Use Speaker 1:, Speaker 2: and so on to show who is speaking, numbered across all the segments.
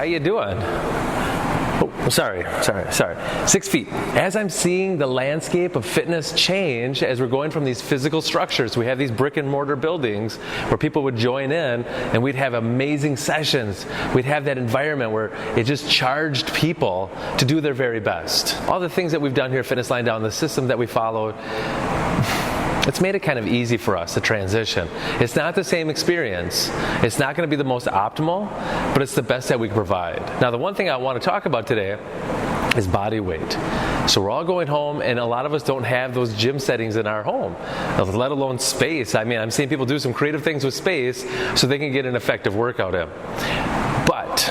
Speaker 1: how you doing? Oh, sorry. 6 feet. As I'm seeing the landscape of fitness change, as we're going from these physical structures, we have these brick and mortar buildings where people would join in and we'd have amazing sessions. We'd have that environment where it just charged people to do their very best. All the things that we've done here at Fitness Lying Down, the system that we followed, it's made it kind of easy for us to transition. It's not the same experience. It's not going to be the most optimal, but it's the best that we can provide. Now, the one thing I want to talk about today is body weight. So we're all going home, and a lot of us don't have those gym settings in our home, let alone space. I mean, I'm seeing people do some creative things with space so they can get an effective workout in. But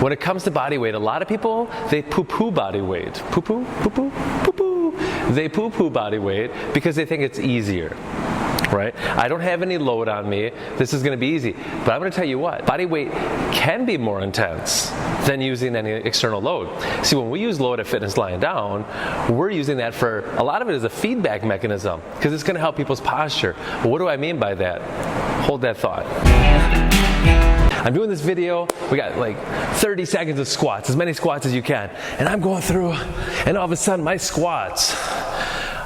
Speaker 1: when it comes to body weight, a lot of people, they poo-poo body weight. Poo-poo? Poo-poo? Poo-poo? They poo-poo body weight because they think it's easier, right? I don't have any load on me. This is going to be easy. But I'm going to tell you what, body weight can be more intense than using any external load. See, when we use load at Fitness Lying Down, we're using that for, a lot of it is a feedback mechanism because it's going to help people's posture. But what do I mean by that? Hold that thought. I'm doing this video, we got like 30 seconds of squats, as many squats as you can, and I'm going through, and all of a sudden my squats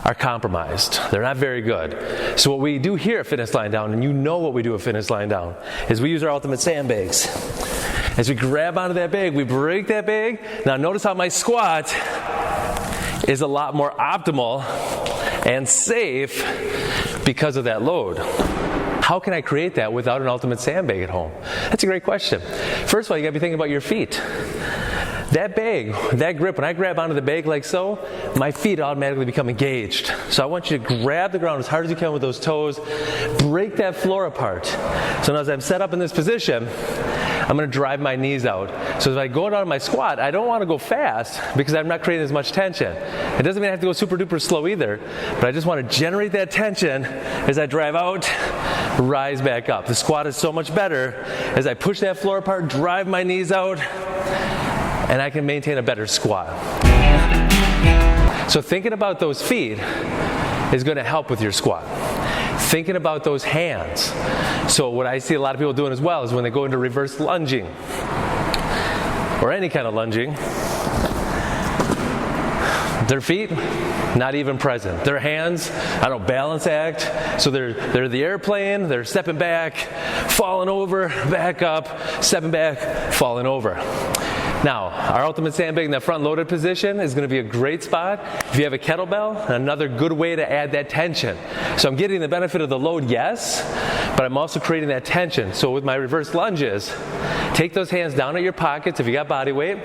Speaker 1: are compromised. They're not very good. So what we do here at Fitness Lying Down, and you know what we do at Fitness Lying Down, is we use our ultimate sandbags. As we grab onto that bag, we break that bag. Now notice how my squat is a lot more optimal and safe because of that load. How can I create that without an ultimate sandbag at home? That's a great question. First of all, you gotta be thinking about your feet. That bag, that grip, when I grab onto the bag like so, my feet automatically become engaged. So I want you to grab the ground as hard as you can with those toes, break that floor apart. So now as I'm set up in this position, I'm going to drive my knees out. So as I go down my squat, I don't want to go fast because I'm not creating as much tension. It doesn't mean I have to go super duper slow either, but I just want to generate that tension as I drive out, rise back up. The squat is so much better as I push that floor apart, drive my knees out, and I can maintain a better squat. So thinking about those feet is going to help with your squat. Thinking about those hands. So what I see a lot of people doing as well is when they go into reverse lunging, or any kind of lunging, their feet, not even present. Their hands, balance act. So they're the airplane, they're stepping back, falling over, back up, stepping back, falling over. Now, our ultimate sandbag in that front loaded position is going to be a great spot. If you have a kettlebell, another good way to add that tension. So I'm getting the benefit of the load, yes, but I'm also creating that tension. So with my reverse lunges, take those hands down at your pockets if you got body weight,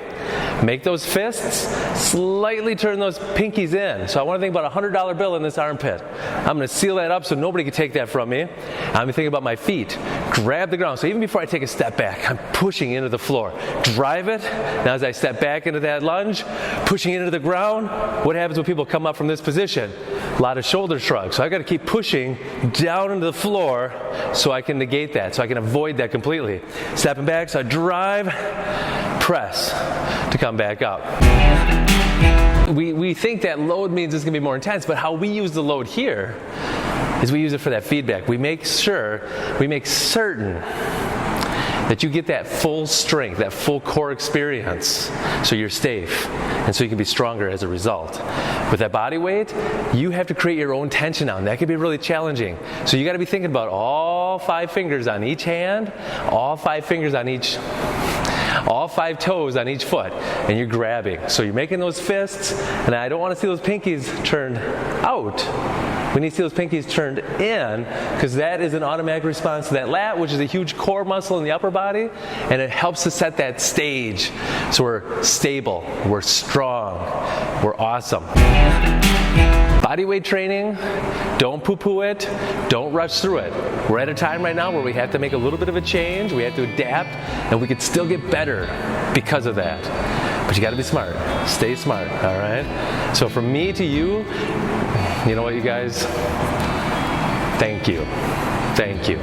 Speaker 1: make those fists, slightly turn those pinkies in. So I want to think about a $100 bill in this armpit. I'm going to seal that up so nobody can take that from me. I'm thinking about my feet. Grab the ground. So even before I take a step back, I'm pushing into the floor. Drive it. Now as I step back into that lunge, pushing into the ground, what happens when people come up from this position? A lot of shoulder shrugs. So I got to keep pushing down into the floor so I can negate that, so I can avoid that completely. Stepping back, so I drive, press to come back up. We think that load means it's going to be more intense, but how we use the load here is we use it for that feedback. We make certain that you get that full strength, that full core experience, so you're safe, and so you can be stronger as a result. With that body weight, you have to create your own tension on. That can be really challenging. So you got to be thinking about all 5 fingers on each hand, all 5 fingers on each, all 5 toes on each foot, and you're grabbing. So you're making those fists, and I don't want to see those pinkies turned out. We need to see those pinkies turned in, because that is an automatic response to that lat, which is a huge core muscle in the upper body, and it helps to set that stage. So we're stable, we're strong, we're awesome. Body weight training, don't poo-poo it, don't rush through it. We're at a time right now where we have to make a little bit of a change, we have to adapt, and we could still get better because of that. But you got to be smart. Stay smart, all right? So from me to you, you know what, you guys? Thank you. Thank you.